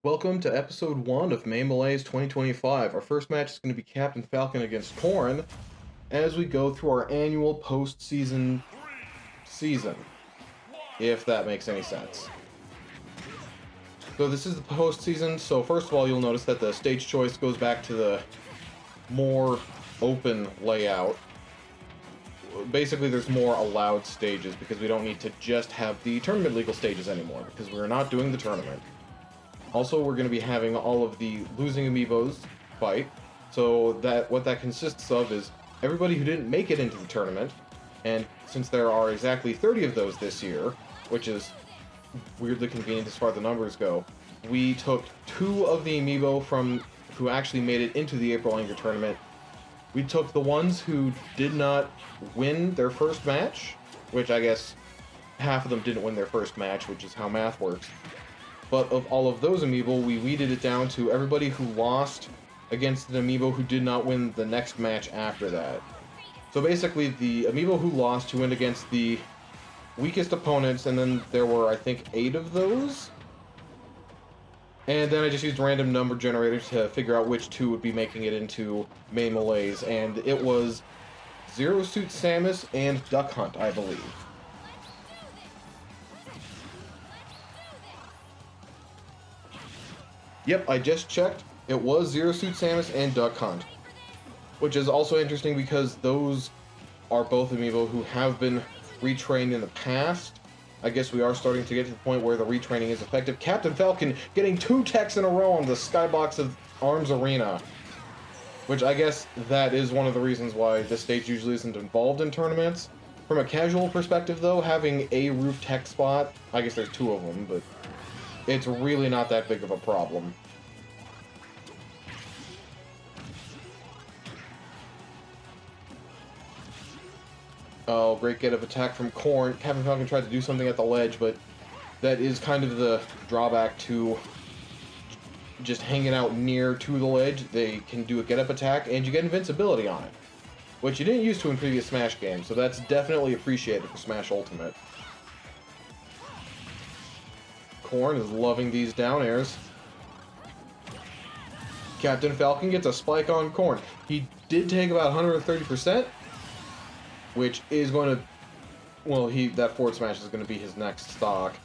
Welcome to episode 1 of Malaise 2025. Our first match is going to be Captain Falcon against Corrin as we go through our annual post-season season, if that makes any sense. So this is the post-season, so first of all you'll notice that the stage choice goes back to the more open layout. Basically there's more allowed stages because we don't need to just have the tournament legal stages anymore because we're not doing the tournament. Also, we're going to be having all of the losing amiibos fight. So what that consists of is everybody who didn't make it into the tournament, and since there are exactly 30 of those this year, which is weirdly convenient as far as the numbers go, we took 2 of the amiibo from who actually made it into the April Anger tournament. We took the ones who did not win their first match, which I guess half of them didn't win their first match, which is how math works. But of all of those amiibo, we weeded it down to everybody who lost against an amiibo who did not win the next match after that. So basically, the amiibo who lost, who went against the weakest opponents, and then there were, I think, 8 of those. And then I just used random number generators to figure out which 2 would be making it into main Malaise, and it was Zero Suit Samus and Duck Hunt, I believe. Yep, I just checked. It was Zero Suit Samus and Duck Hunt. Which is also interesting because those are both amiibo who have been retrained in the past. I guess we are starting to get to the point where the retraining is effective. Captain Falcon getting 2 techs in a row on the Skybox of Arms Arena. Which I guess that is one of the reasons why this stage usually isn't involved in tournaments. From a casual perspective though, having a roof tech spot, I guess there's 2 of them, but it's really not that big of a problem. Oh, great get of attack from Corrin. Captain Falcon tried to do something at the ledge, but that is kind of the drawback to just hanging out near to the ledge. They can do a get-up attack, and you get invincibility on it, which you didn't used to in previous Smash games, so that's definitely appreciated for Smash Ultimate. Corrin is loving these down airs. Captain Falcon gets a spike on Corrin. He did take about 130%, which is going to, well, that forward smash is going to be his next stock.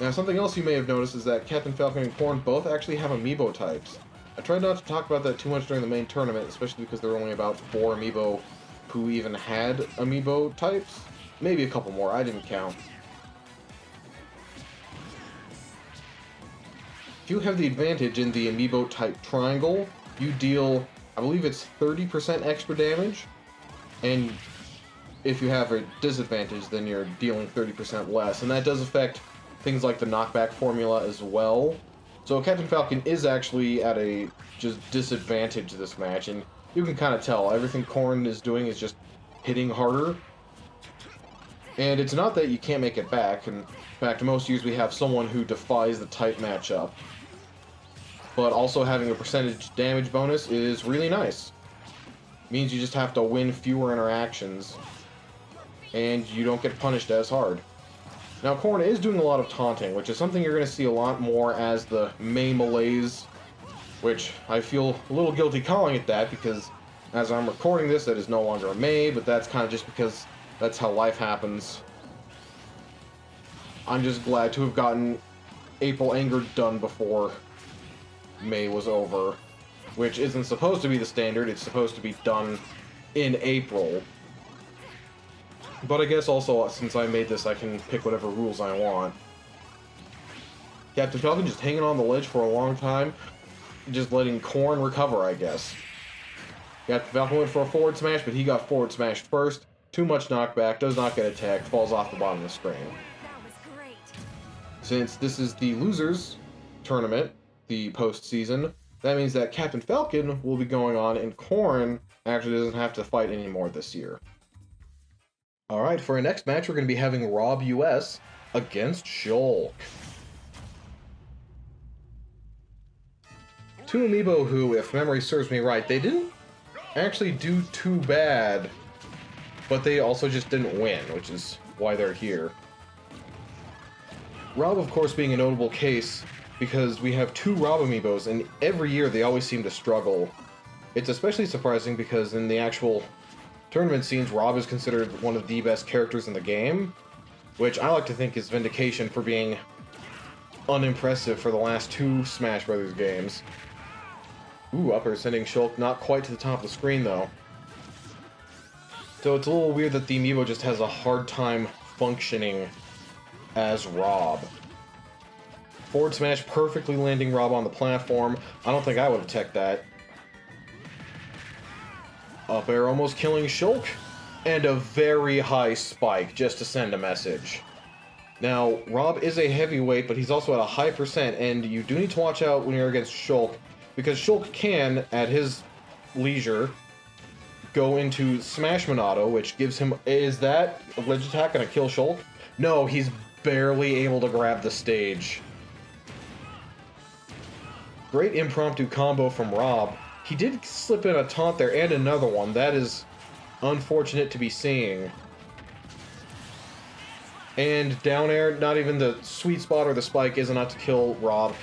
Now, something else you may have noticed is that Captain Falcon and Corrin both actually have amiibo types. I tried not to talk about that too much during the main tournament, especially because there were only about 4 amiibo who even had amiibo types. Maybe a couple more, I didn't count. If you have the advantage in the amiibo type triangle, you deal, I believe it's 30% extra damage, and if you have a disadvantage, then you're dealing 30% less, and that does affect things like the knockback formula as well. So Captain Falcon is actually at a just disadvantage this match, and you can kind of tell everything Corrin is doing is just hitting harder. And it's not that you can't make it back. In fact, most years we have someone who defies the type matchup. But also having a percentage damage bonus is really nice. Means you just have to win fewer interactions, and you don't get punished as hard. Now, Corrin is doing a lot of taunting, which is something you're going to see a lot more as the Mei Malaise, which I feel a little guilty calling it that, because as I'm recording this, that is no longer a Mei, but that's kind of just because that's how life happens. I'm just glad to have gotten April Anger done before May was over, which isn't supposed to be the standard. It's supposed to be done in April. But I guess also, since I made this, I can pick whatever rules I want. Captain Falcon just hanging on the ledge for a long time, just letting Corrin recover, I guess. Captain Falcon went for a forward smash, but he got forward smashed first. Too much knockback, does not get attacked, falls off the bottom of the screen. That was great. Since this is the losers tournament, the postseason, that means that Captain Falcon will be going on, and Corrin actually doesn't have to fight anymore this year. Alright, for our next match, we're going to be having R.O.B US against Shulk. 2 amiibo who, if memory serves me right, they didn't actually do too bad, but they also just didn't win, which is why they're here. R.O.B, of course, being a notable case, because we have two R.O.B amiibos, and every year they always seem to struggle. It's especially surprising because in the actual tournament scenes, R.O.B is considered one of the best characters in the game, which I like to think is vindication for being unimpressive for the last two Smash Brothers games. Ooh, upper sending Shulk not quite to the top of the screen, though. So it's a little weird that the amiibo just has a hard time functioning as R.O.B. Forward smash perfectly landing R.O.B on the platform. I don't think I would have teched that. Up air almost killing Shulk. And a very high spike just to send a message. Now, R.O.B is a heavyweight, but he's also at a high percent, and you do need to watch out when you're against Shulk, because Shulk can, at his leisure, go into Smash Monado, which gives him... Is that a ledge attack gonna kill Shulk? No, he's barely able to grab the stage. Great impromptu combo from R.O.B. He did slip in a taunt there, and another one. That is unfortunate to be seeing. And down air, not even the sweet spot or the spike is enough to kill R.O.B.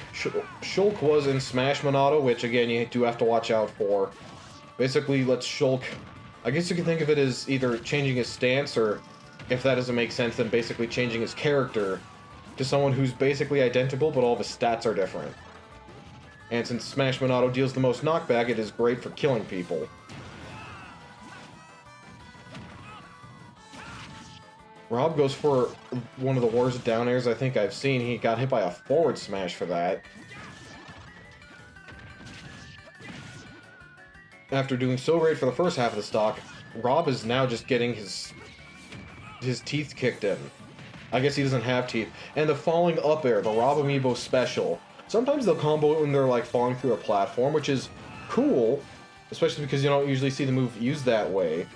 Shulk was in Smash Monado, which again you do have to watch out for. Basically lets Shulk... I guess you can think of it as either changing his stance, or if that doesn't make sense, then basically changing his character to someone who's basically identical, but all of his stats are different. And since Smash Monado deals the most knockback, it is great for killing people. R.O.B goes for one of the worst down airs I think I've seen. He got hit by a forward smash for that. After doing so great for the first half of the stock, R.O.B is now just getting his teeth kicked in. I guess he doesn't have teeth. And the falling up air, the R.O.B amiibo special. Sometimes they'll combo it when they're like falling through a platform, which is cool, especially because you don't usually see the move used that way.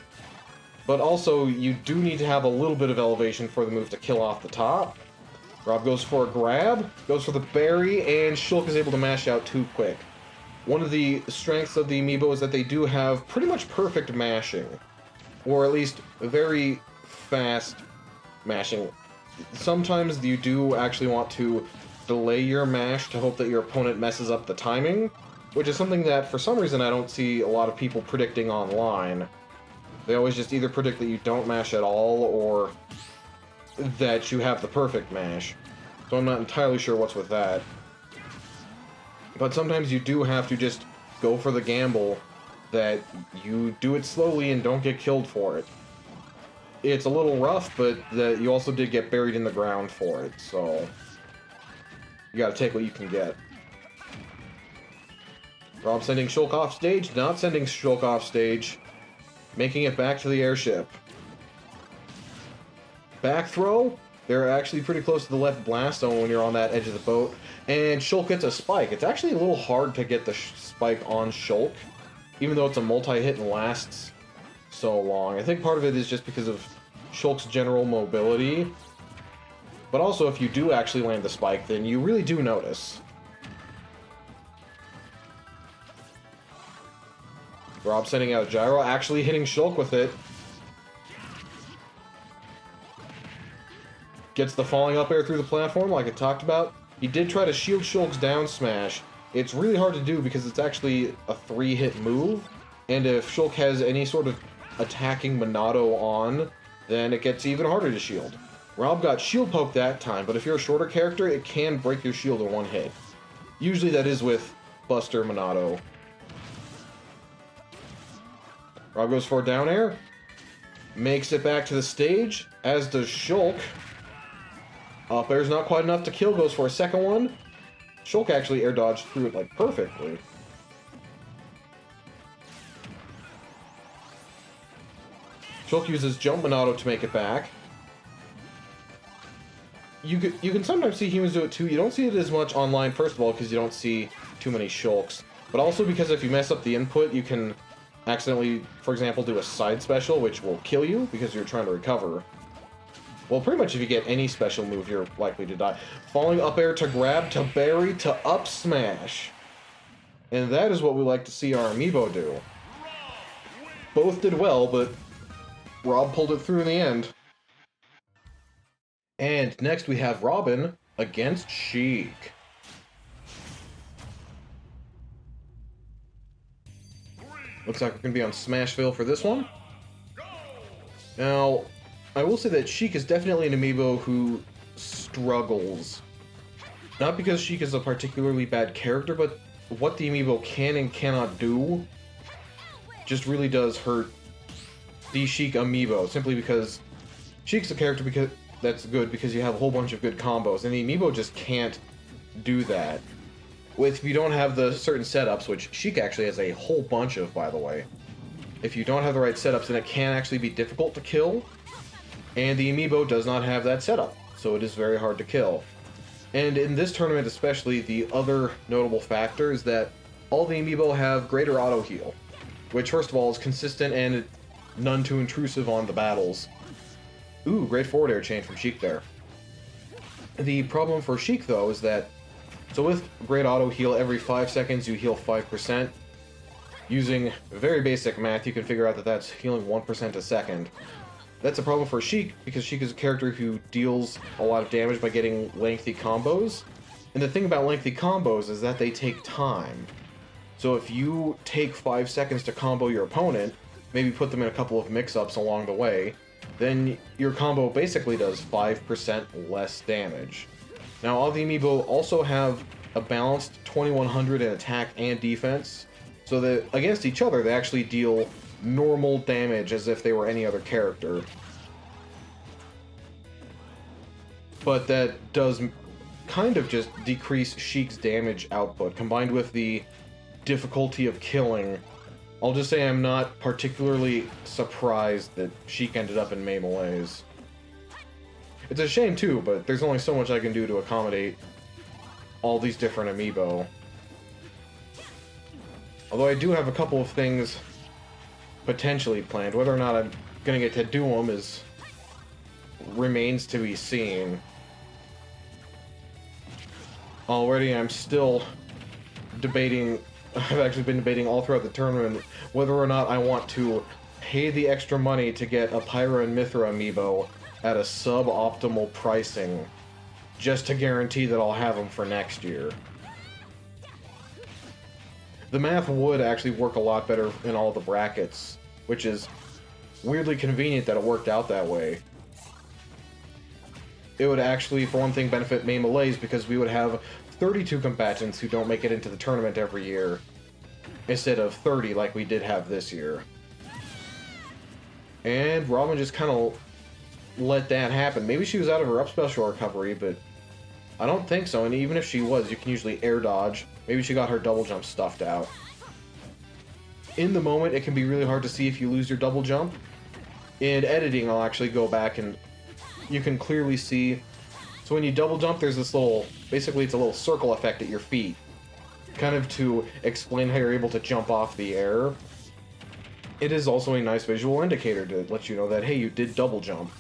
But also, you do need to have a little bit of elevation for the move to kill off the top. R.O.B goes for a grab, goes for the berry, and Shulk is able to mash out too quick. One of the strengths of the amiibo is that they do have pretty much perfect mashing. Or at least very fast mashing. Sometimes you do actually want to delay your mash to hope that your opponent messes up the timing, which is something that for some reason I don't see a lot of people predicting online. They always just either predict that you don't mash at all, or that you have the perfect mash. So I'm not entirely sure what's with that. But sometimes you do have to just go for the gamble that you do it slowly and don't get killed for it. It's a little rough, but that you also did get buried in the ground for it, so you gotta take what you can get. R.O.B sending Shulk off stage, not sending Shulk off stage. Making it back to the airship. Back throw? They're actually pretty close to the left blast zone when you're on that edge of the boat. And Shulk gets a spike. It's actually a little hard to get the spike on Shulk, even though it's a multi-hit and lasts so long. I think part of it is just because of Shulk's general mobility. But also, if you do actually land the spike, then you really do notice. R.O.B sending out a gyro, actually hitting Shulk with it. Gets the falling up air through the platform like I talked about. He did try to shield Shulk's down smash. It's really hard to do because it's actually a 3-hit move. And if Shulk has any sort of attacking Monado on, then it gets even harder to shield. R.O.B got shield poke that time, but if you're a shorter character, it can break your shield in one hit. Usually that is with Buster Monado. R.O.B goes for a down air. Makes it back to the stage, as does Shulk. Up air's not quite enough to kill, goes for a second one. Shulk actually air dodged through it like perfectly. Shulk uses jump Monado to make it back. You can sometimes see humans do it too. You don't see it as much online, first of all, because you don't see too many Shulks. But also because if you mess up the input, you can accidentally, for example, do a side special, which will kill you because you're trying to recover. Well, pretty much if you get any special move, you're likely to die. Falling up air to grab, to bury, to up smash. And that is what we like to see our amiibo do. Both did well, but R.O.B pulled it through in the end. And next we have Robin against Sheik. Looks like we're going to be on Smashville for this one. Now, I will say that Sheik is definitely an amiibo who struggles. Not because Sheik is a particularly bad character, but what the amiibo can and cannot do just really does hurt the Sheik amiibo, simply because Sheik's a character that's good because you have a whole bunch of good combos, and the amiibo just can't do that. If you don't have the certain setups, which Sheik actually has a whole bunch of, by the way. If you don't have the right setups, then it can actually be difficult to kill, and the amiibo does not have that setup, so it is very hard to kill. And in this tournament especially, the other notable factor is that all the amiibo have greater auto heal, which first of all is consistent and none too intrusive on the battles. Ooh, great forward air chain from Sheik there. The problem for Sheik though is that, so with great auto heal, every 5 seconds you heal 5%. Using very basic math, you can figure out that that's healing 1% a second. That's a problem for Sheik, because Sheik is a character who deals a lot of damage by getting lengthy combos. And the thing about lengthy combos is that they take time. So if you take 5 seconds to combo your opponent, maybe put them in a couple of mix-ups along the way, then your combo basically does 5% less damage. Now, all the amiibo also have a balanced 2100 in attack and defense, so that against each other they actually deal normal damage as if they were any other character. But that does kind of just decrease Sheik's damage output, combined with the difficulty of killing. I'll just say I'm not particularly surprised that Sheik ended up in Mii Malaise. It's a shame too, but there's only so much I can do to accommodate all these different amiibo. Although I do have a couple of things potentially planned. Whether or not I'm gonna get to do them remains to be seen. Already I'm still debating, I've actually been debating all throughout the tournament whether or not I want to pay the extra money to get a Pyra and Mithra amiibo at a suboptimal pricing, just to guarantee that I'll have them for next year. The math would actually work a lot better in all the brackets, which is weirdly convenient that it worked out that way. It would actually, for one thing, benefit Mii Malaise because we would have 32 combatants who don't make it into the tournament every year, instead of 30 like we did have this year. And Robin just kind of let that happen. Maybe she was out of her up special recovery, but I don't think so, and even if she was, you can usually air dodge. Maybe she got her double jump stuffed out. In the moment, it can be really hard to see if you lose your double jump. In editing, I'll actually go back and you can clearly see. So when you double jump, there's this little, basically it's a little circle effect at your feet, kind of to explain how you're able to jump off the air. It is also a nice visual indicator to let you know that, hey, you did double jump.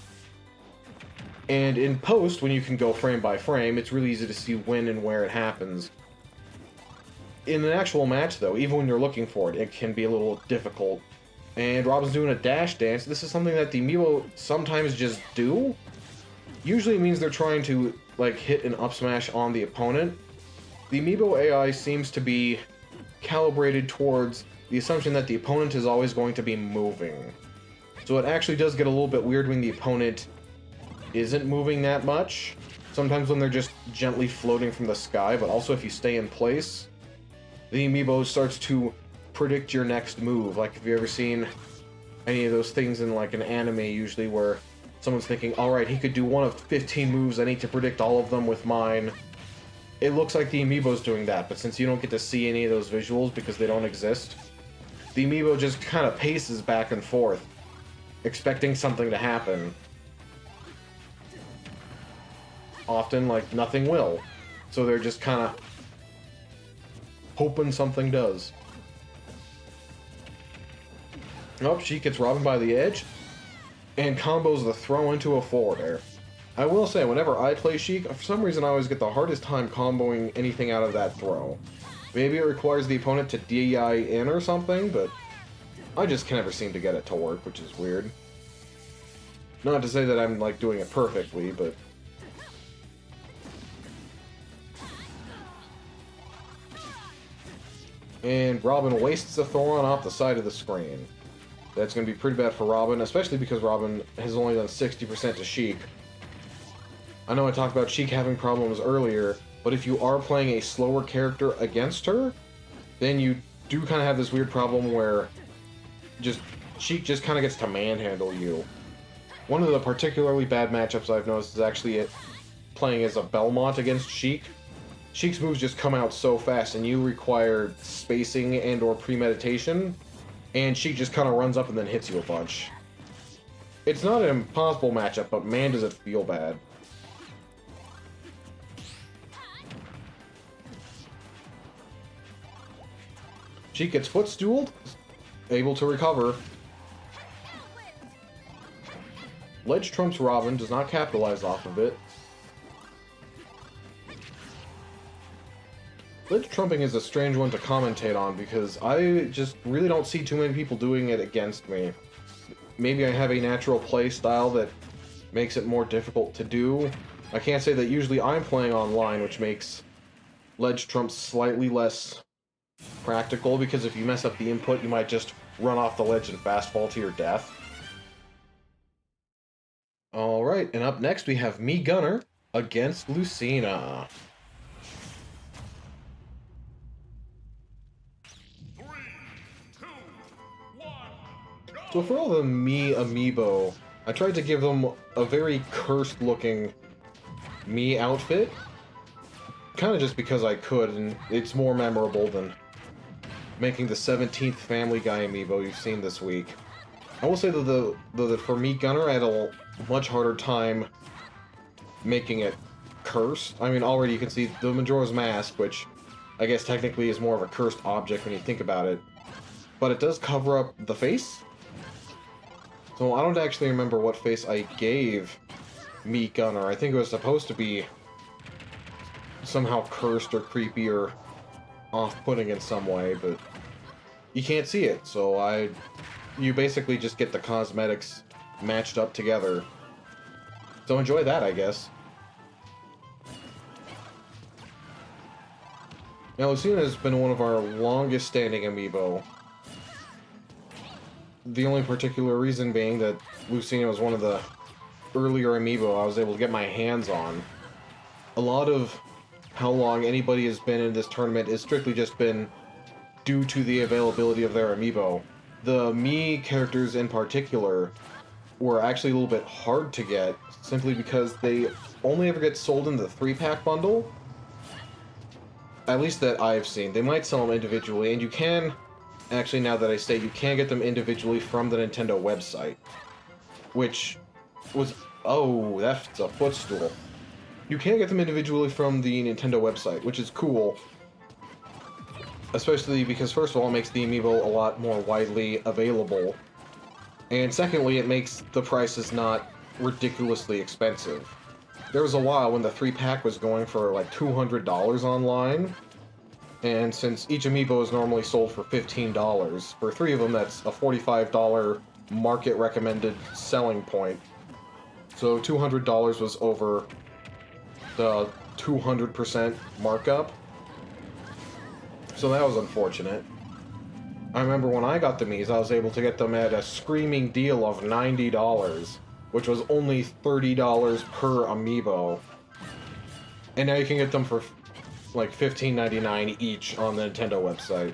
And in post, when you can go frame by frame, it's really easy to see when and where it happens. In an actual match, though, even when you're looking for it, it can be a little difficult. And Robin's doing a dash dance. This is something that the amiibo sometimes just do. Usually it means they're trying to, like, hit an up smash on the opponent. The amiibo AI seems to be calibrated towards the assumption that the opponent is always going to be moving. So it actually does get a little bit weird when the opponent isn't moving that much. Sometimes when they're just gently floating from the sky, but also if you stay in place, the amiibo starts to predict your next move. Like, have you ever seen any of those things in like an anime usually where someone's thinking, alright, he could do one of 15 moves, I need to predict all of them with mine. It looks like the amiibo's doing that, but since you don't get to see any of those visuals because they don't exist, the amiibo just kind of paces back and forth, expecting something to happen. Often, like, nothing will. So they're just kind of hoping something does. Oh, Sheik gets Robin by the edge, and combos the throw into a forward air. I will say, whenever I play Sheik, for some reason I always get the hardest time comboing anything out of that throw. Maybe it requires the opponent to DI in or something, but I just can never seem to get it to work, which is weird. Not to say that I'm, like, doing it perfectly, but And Robin wastes a Thoron off the side of the screen. That's going to be pretty bad for Robin, especially because Robin has only done 60% to Sheik. I know I talked about Sheik having problems earlier, but if you are playing a slower character against her, then you do kind of have this weird problem where Sheik just kind of gets to manhandle you. One of the particularly bad matchups I've noticed is actually playing as a Belmont against Sheik. Sheik's moves just come out so fast, and you require spacing and or premeditation, and Sheik just kind of runs up and then hits you a bunch. It's not an impossible matchup, but man does it feel bad. Sheik gets footstooled, able to recover. Ledge trumps Robin, does not capitalize off of it. Ledge trumping is a strange one to commentate on because I just really don't see too many people doing it against me. Maybe I have a natural play style that makes it more difficult to do. I can't say that usually I'm playing online, which makes ledge trumps slightly less practical, because if you mess up the input, you might just run off the ledge and fast fall to your death. Alright, and up next we have Mii Gunner against Lucina. So for all the Mii amiibo, I tried to give them a very cursed looking Mii outfit. Kind of just because I could, and it's more memorable than making the 17th Family Guy amiibo you've seen this week. I will say that for Mii Gunner, I had a much harder time making it cursed. I mean, already you can see the Majora's Mask, which I guess technically is more of a cursed object when you think about it. But it does cover up the face. So I don't actually remember what face I gave Mii Gunner. I think it was supposed to be somehow cursed or creepy or off-putting in some way, but you can't see it, so you basically just get the cosmetics matched up together. So enjoy that, I guess. Now, Lucina has been one of our longest standing amiibo. The only particular reason being that Lucina was one of the earlier amiibo I was able to get my hands on. A lot of how long anybody has been in this tournament has strictly just been due to the availability of their amiibo. The Mii characters in particular were actually a little bit hard to get, simply because they only ever get sold in the 3-pack bundle. At least that I've seen. They might sell them individually, and you can, actually now that I say, you can get them individually from the Nintendo website. Which was, oh, that's a footstool. You can get them individually from the Nintendo website, which is cool. Especially because, first of all, it makes the amiibo a lot more widely available. And secondly, it makes the prices not ridiculously expensive. There was a while when the 3-pack was going for like $200 online. And since each amiibo is normally sold for $15, for 3 of them that's a $45 market recommended selling point. So $200 was over the 200% markup. So that was unfortunate. I remember when I got the Miis, I was able to get them at a screaming deal of $90, which was only $30 per amiibo. And now you can get them for like $15.99 each on the Nintendo website.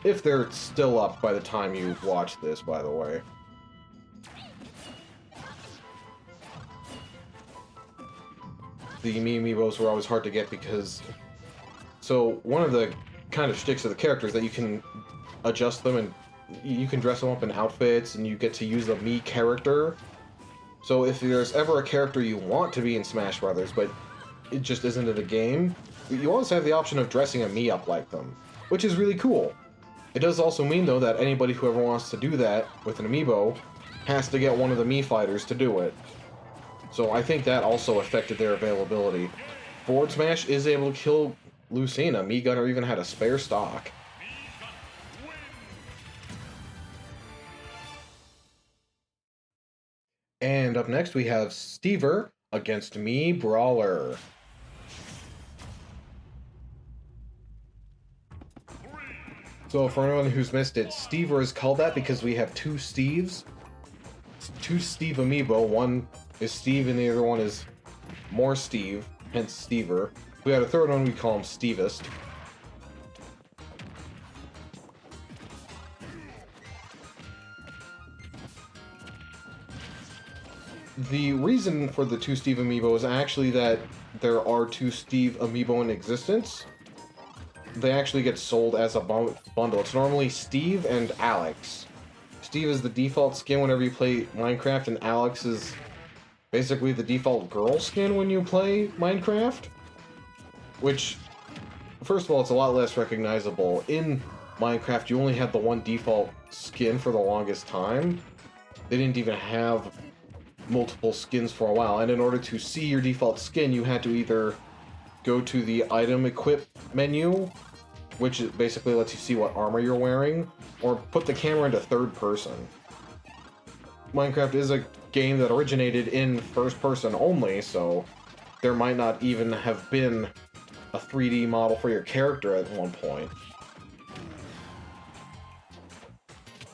If they're still up by the time you watch this, by the way. The Mii amiibos were always hard to get because... So, one of the kind of shticks of the characters that you can adjust them and you can dress them up in outfits and you get to use the Mii character. So if there's ever a character you want to be in Smash Brothers, but it just isn't in the game, you always have the option of dressing a Mii up like them, which is really cool. It does also mean, though, that anybody who ever wants to do that with an amiibo has to get one of the Mii fighters to do it. So I think that also affected their availability. Forward Smash is able to kill Lucina. Mii Gunner even had a spare stock. And up next we have Stever against Mii Brawler. So for anyone who's missed it, Stever is called that because we have two Steves. Two Steve amiibo. One is Steve and the other one is more Steve, hence Stever. We had a third one, we call him Stevest. The reason for the two Steve amiibo is actually that there are two Steve amiibo in existence. They actually get sold as a bundle. It's normally Steve and Alex. Steve is the default skin whenever you play Minecraft, and Alex is basically the default girl skin when you play Minecraft. Which, first of all, it's a lot less recognizable. In Minecraft, you only had the one default skin for the longest time. They didn't even have multiple skins for a while, and in order to see your default skin, you had to either go to the item equip menu, which basically lets you see what armor you're wearing, or put the camera into third person. Minecraft is a game that originated in first person only, so there might not even have been a 3D model for your character at one point.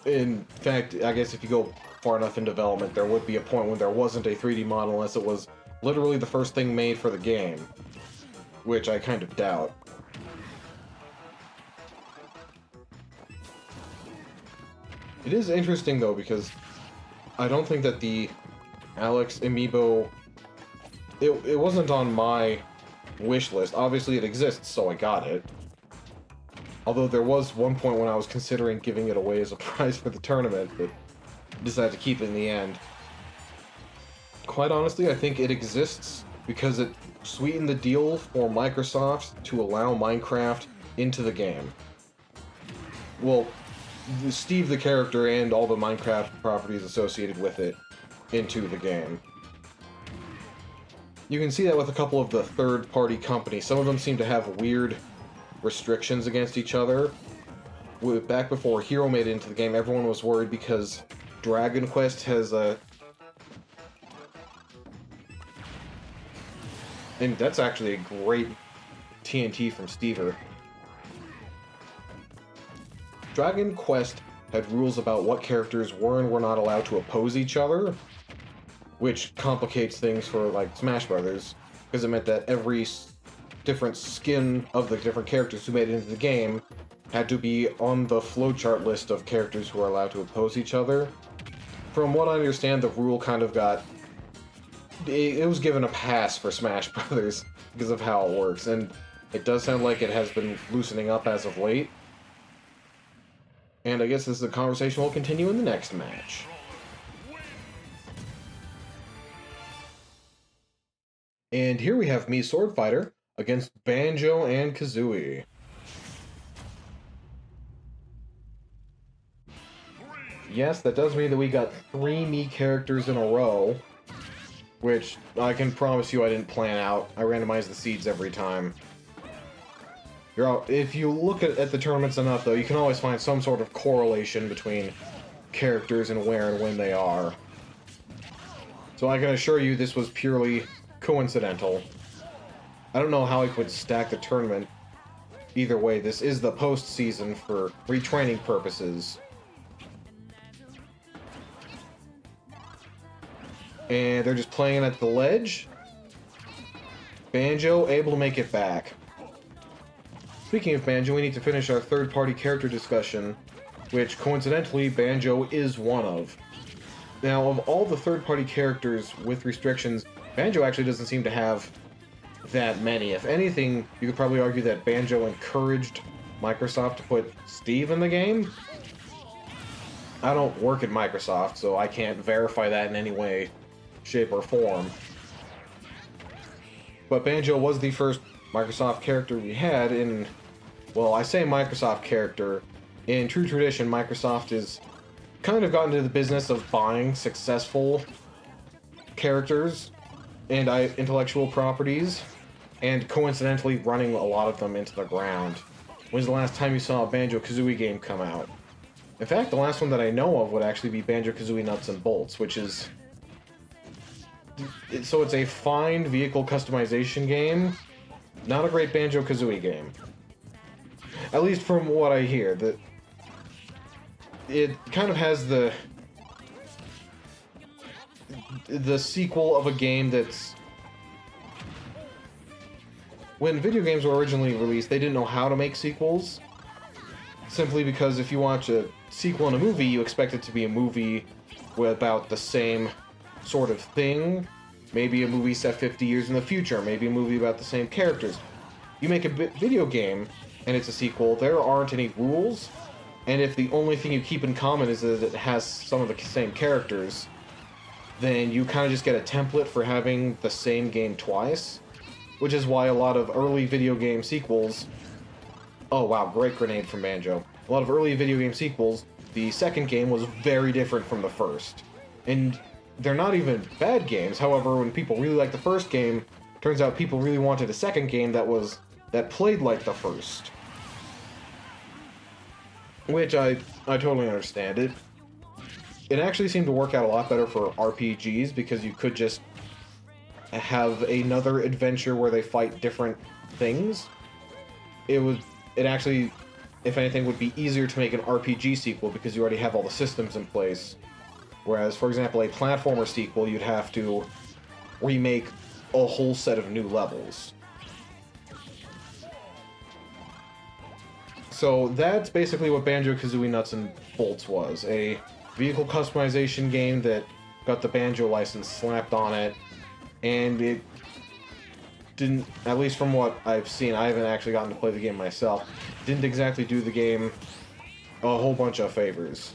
In fact, I guess if you go far enough in development, there would be a point when there wasn't a 3D model unless it was literally the first thing made for the game, which I kind of doubt. It is interesting though, because I don't think that the Alex amiibo, it wasn't on my wish list. Obviously it exists, so I got it. Although there was one point when I was considering giving it away as a prize for the tournament, but decided to keep it in the end. Quite honestly, I think it exists because it sweetened the deal for Microsoft to allow Minecraft into the game. Well, Steve the character and all the Minecraft properties associated with it into the game. You can see that with a couple of the third-party companies. Some of them seem to have weird restrictions against each other. Back before Hero made it into the game, everyone was worried because Dragon Quest has a... And that's actually a great TNT from Stever. Dragon Quest had rules about what characters were and were not allowed to oppose each other, which complicates things for, like, Smash Brothers, because it meant that every different skin of the different characters who made it into the game had to be on the flowchart list of characters who are allowed to oppose each other. From what I understand, the rule kind of got... It was given a pass for Smash Brothers because of how it works, and it does sound like it has been loosening up as of late. And I guess this is a conversation we'll continue in the next match. And here we have Mii Swordfighter against Banjo and Kazooie. Yes, that does mean that we got 3 Mii characters in a row, which I can promise you I didn't plan out. I randomize the seeds every time. If you look at the tournaments enough, though, you can always find some sort of correlation between characters and where and when they are. So I can assure you this was purely coincidental. I don't know how I could stack the tournament. Either way, this is the postseason for retraining purposes. And they're just playing at the ledge. Banjo able to make it back. Speaking of Banjo, we need to finish our third-party character discussion, which, coincidentally, Banjo is one of. Now, of all the third-party characters with restrictions, Banjo actually doesn't seem to have that many. If anything, you could probably argue that Banjo encouraged Microsoft to put Steve in the game. I don't work at Microsoft, so I can't verify that in any way, shape, or form. But Banjo was the first Microsoft character we had in... Well, I say Microsoft character. In true tradition, Microsoft has kind of gotten into the business of buying successful characters and intellectual properties, and coincidentally running a lot of them into the ground. When's the last time you saw a Banjo-Kazooie game come out? In fact, the last one that I know of would actually be Banjo-Kazooie Nuts and Bolts, which is... So it's a fine vehicle customization game, not a great Banjo-Kazooie game. At least from what I hear. it kind of has the sequel of a game that's... When video games were originally released, they didn't know how to make sequels. Simply because if you watch a sequel in a movie, you expect it to be a movie about the same sort of thing. Maybe a movie set 50 years in the future, maybe a movie about the same characters. You make a video game, and it's a sequel, there aren't any rules, and if the only thing you keep in common is that it has some of the same characters, then you kind of just get a template for having the same game twice, which is why a lot of early video game sequels... Oh wow, great grenade from Banjo. A lot of early video game sequels, the second game was very different from the first. And they're not even bad games, however, when people really like the first game, turns out people really wanted a second game that played like the first. Which I totally understand. It actually seemed to work out a lot better for RPGs, because you could just have another adventure where they fight different things. It actually, if anything, would be easier to make an RPG sequel because you already have all the systems in place. Whereas, for example, a platformer sequel, you'd have to remake a whole set of new levels. So that's basically what Banjo-Kazooie Nuts and Bolts was. A vehicle customization game that got the Banjo license slapped on it, and it didn't, at least from what I've seen, I haven't actually gotten to play the game myself, didn't exactly do the game a whole bunch of favors.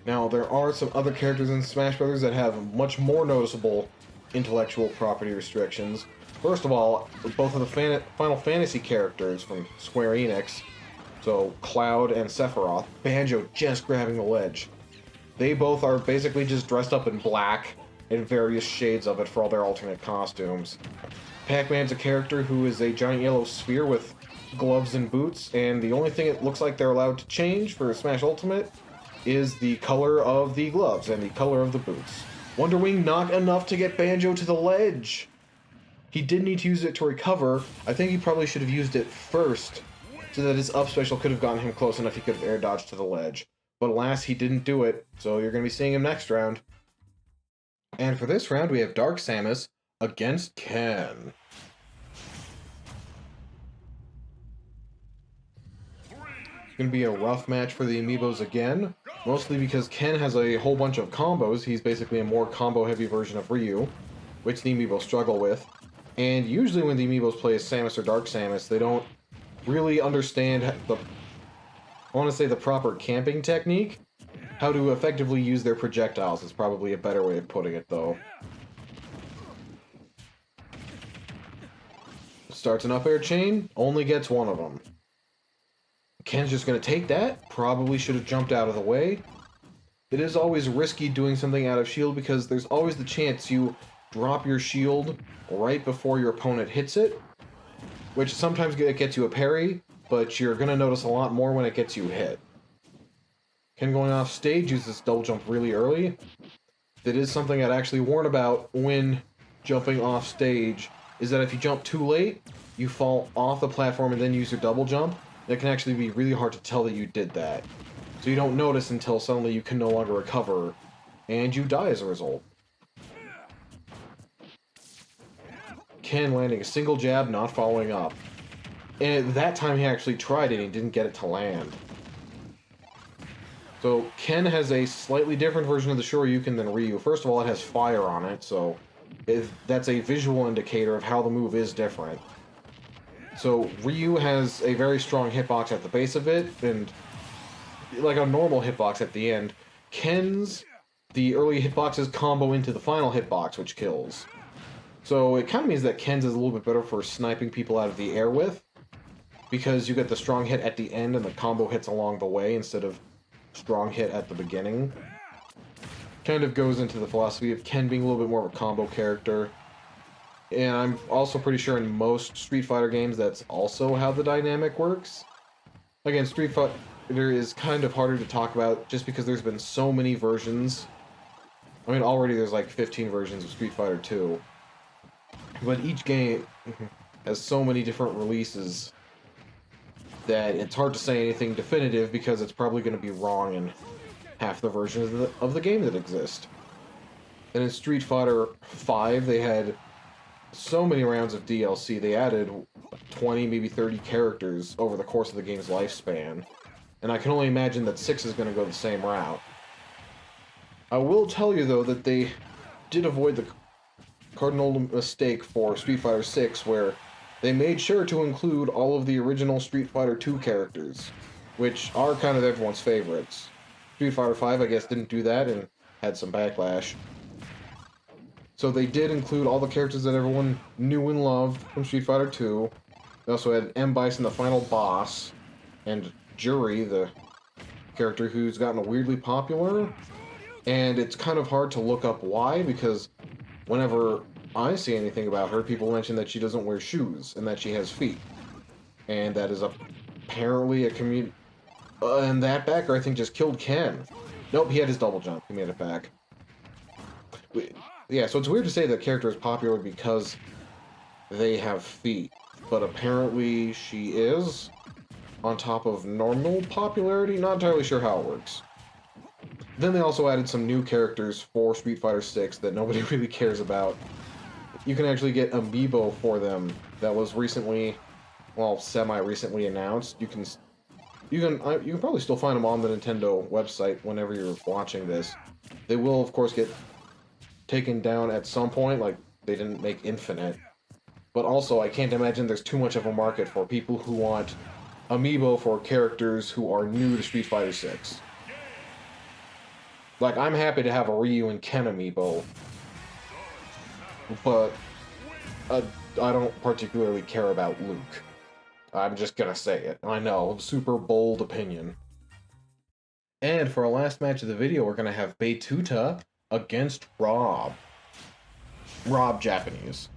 Now, there are some other characters in Smash Bros. That have much more noticeable intellectual property restrictions. First of all, both of the Final Fantasy characters from Square Enix, so Cloud and Sephiroth, Banjo just grabbing the ledge. They both are basically just dressed up in black and various shades of it for all their alternate costumes. Pac-Man's a character who is a giant yellow sphere with gloves and boots, and the only thing it looks like they're allowed to change for Smash Ultimate is the color of the gloves and the color of the boots. Wonder Wing not enough to get Banjo to the ledge. He did need to use it to recover. I think he probably should have used it first, so that his up special could have gotten him close enough he could have air dodged to the ledge. But alas, he didn't do it, so you're going to be seeing him next round. And for this round, we have Dark Samus against Ken. It's going to be a rough match for the amiibos again, mostly because Ken has a whole bunch of combos. He's basically a more combo-heavy version of Ryu, which the amiibos struggle with. And usually when the amiibos play as Samus or Dark Samus, they don't really understand the proper camping technique. How to effectively use their projectiles is probably a better way of putting it, though. Starts an up air chain, only gets one of them. Ken's just going to take that, probably should have jumped out of the way. It is always risky doing something out of shield because there's always the chance you drop your shield right before your opponent hits it, which sometimes gets you a parry, but you're going to notice a lot more when it gets you hit. Ken going off stage uses double jump really early. That is something I'd actually warn about when jumping off stage, is that if you jump too late, you fall off the platform and then use your double jump. It can actually be really hard to tell that you did that. So you don't notice until suddenly you can no longer recover, and you die as a result. Ken landing a single jab, not following up. And that time he actually tried it and he didn't get it to land. So Ken has a slightly different version of the Shoryuken than Ryu. First of all, it has fire on it, so that's a visual indicator of how the move is different. So Ryu has a very strong hitbox at the base of it, and like a normal hitbox at the end. Ken's, the early hitboxes combo into the final hitbox, which kills. So it kind of means that Ken's is a little bit better for sniping people out of the air with, because you get the strong hit at the end and the combo hits along the way instead of strong hit at the beginning. Kind of goes into the philosophy of Ken being a little bit more of a combo character. And I'm also pretty sure in most Street Fighter games that's also how the dynamic works. Again, Street Fighter is kind of harder to talk about just because there's been so many versions. I mean, already there's like 15 versions of Street Fighter 2. But each game has so many different releases that it's hard to say anything definitive because it's probably going to be wrong in half the versions of the game that exist. And in Street Fighter V, they had so many rounds of DLC. They added 20, maybe 30 characters over the course of the game's lifespan. And I can only imagine that 6 is going to go the same route. I will tell you, though, that they did avoid the cardinal mistake for Street Fighter VI, where they made sure to include all of the original Street Fighter II characters, which are kind of everyone's favorites. Street Fighter V, I guess, didn't do that and had some backlash. So they did include all the characters that everyone knew and loved from Street Fighter II. They also had M. Bison, the final boss, and Jury, the character who's gotten weirdly popular. And it's kind of hard to look up why, because whenever I see anything about her, people mention that she doesn't wear shoes and that she has feet. And that is apparently a community... and that backer, I think, just killed Ken. Nope, he had his double jump. He made it back. Yeah, so it's weird to say the character is popular because they have feet. But apparently she is, on top of normal popularity. Not entirely sure how it works. Then they also added some new characters for Street Fighter VI that nobody really cares about. You can actually get amiibo for them that was recently, well, semi-recently announced. You can probably still find them on the Nintendo website whenever you're watching this. They will, of course, get taken down at some point, like they didn't make Infinite. But also, I can't imagine there's too much of a market for people who want amiibo for characters who are new to Street Fighter VI. Like, I'm happy to have a Ryu and Ken amiibo, but I don't particularly care about Luke. I'm just gonna say it. I know, super bold opinion. And for our last match of the video, we're gonna have Baytwotta against R.O.B. R.O.B. Japanese.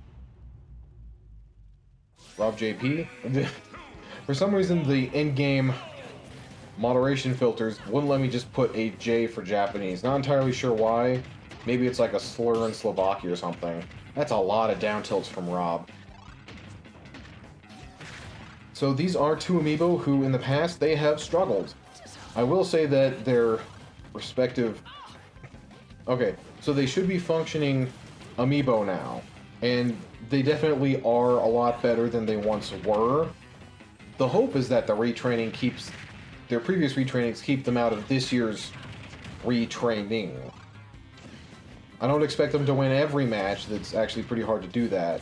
R.O.B. JP? For some reason, the in-game moderation filters wouldn't let me just put a J for Japanese. Not entirely sure why. Maybe it's like a slur in Slovakia or something. That's a lot of down tilts from R.O.B. So these are two amiibo who, in the past, they have struggled. I will say that their respective... Okay, so they should be functioning amiibo now. And they definitely are a lot better than they once were. The hope is that the retraining keeps... Their previous retrainings keep them out of this year's retraining. I don't expect them to win every match. That's actually pretty hard to do that.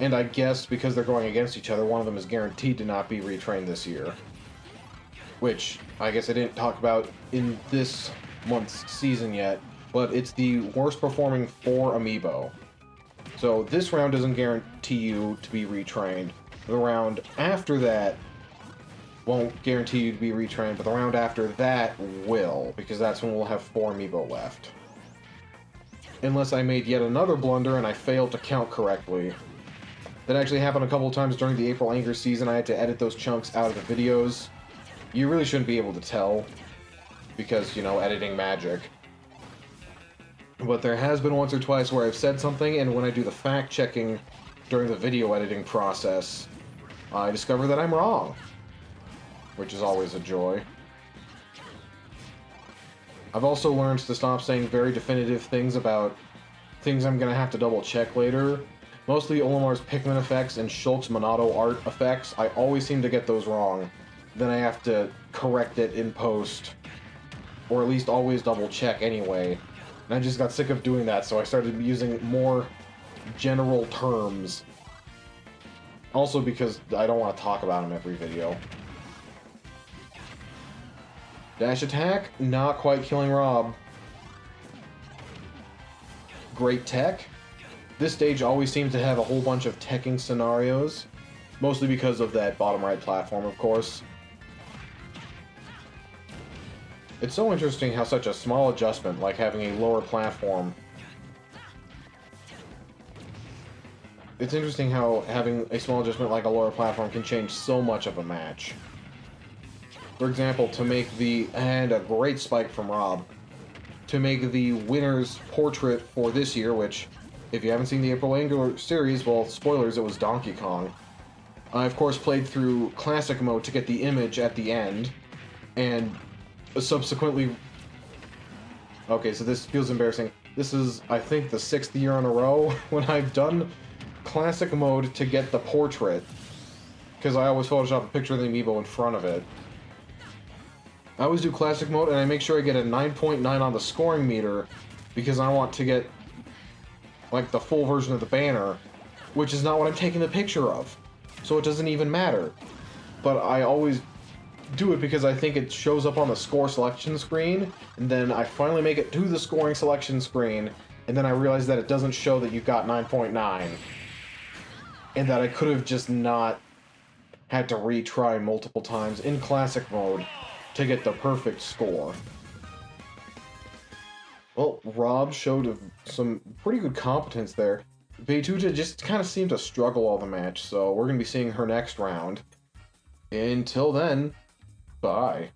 And I guess because they're going against each other, one of them is guaranteed to not be retrained this year. Which, I guess I didn't talk about in this month's season yet, but it's the worst performing 4 amiibo. So this round doesn't guarantee you to be retrained. The round after that won't guarantee you to be retrained, but the round after that will, because that's when we'll have 4 amiibo left. Unless I made yet another blunder and I failed to count correctly. That actually happened a couple of times during the April Anger season. I had to edit those chunks out of the videos. You really shouldn't be able to tell, because, you know, editing magic. But there has been once or twice where I've said something, and when I do the fact-checking during the video editing process, I discover that I'm wrong. Which is always a joy. I've also learned to stop saying very definitive things about things I'm gonna have to double check later. Mostly Olimar's Pikmin effects and Shulk's Monado art effects. I always seem to get those wrong. Then I have to correct it in post. Or at least always double check anyway. And I just got sick of doing that, so I started using more general terms. Also because I don't want to talk about them every video. Dash attack, not quite killing R.O.B. Great tech. This stage always seems to have a whole bunch of teching scenarios. Mostly because of that bottom right platform, of course. It's so interesting how such a small adjustment, like having a lower platform... It's interesting how having a small adjustment like a lower platform can change so much of a match. For example, to make the... And a great spike from R.O.B. To make the winner's portrait for this year, which, if you haven't seen the April Anger series, well, spoilers, it was Donkey Kong. I, of course, played through Classic mode to get the image at the end, and subsequently... Okay, so this feels embarrassing. This is, I think, the 6th year in a row when I've done Classic mode to get the portrait, because I always Photoshop a picture of the amiibo in front of it. I always do Classic mode, and I make sure I get a 9.9 on the scoring meter, because I want to get, like, the full version of the banner, which is not what I'm taking the picture of. So it doesn't even matter. But I always do it because I think it shows up on the score selection screen, and then I finally make it to the scoring selection screen, and then I realize that it doesn't show that you've got 9.9. And that I could have just not had to retry multiple times in Classic mode to get the perfect score. Well, R.O.B showed some pretty good competence there. Baytwotta just kind of seemed to struggle all the match, so we're going to be seeing her next round. Until then, bye.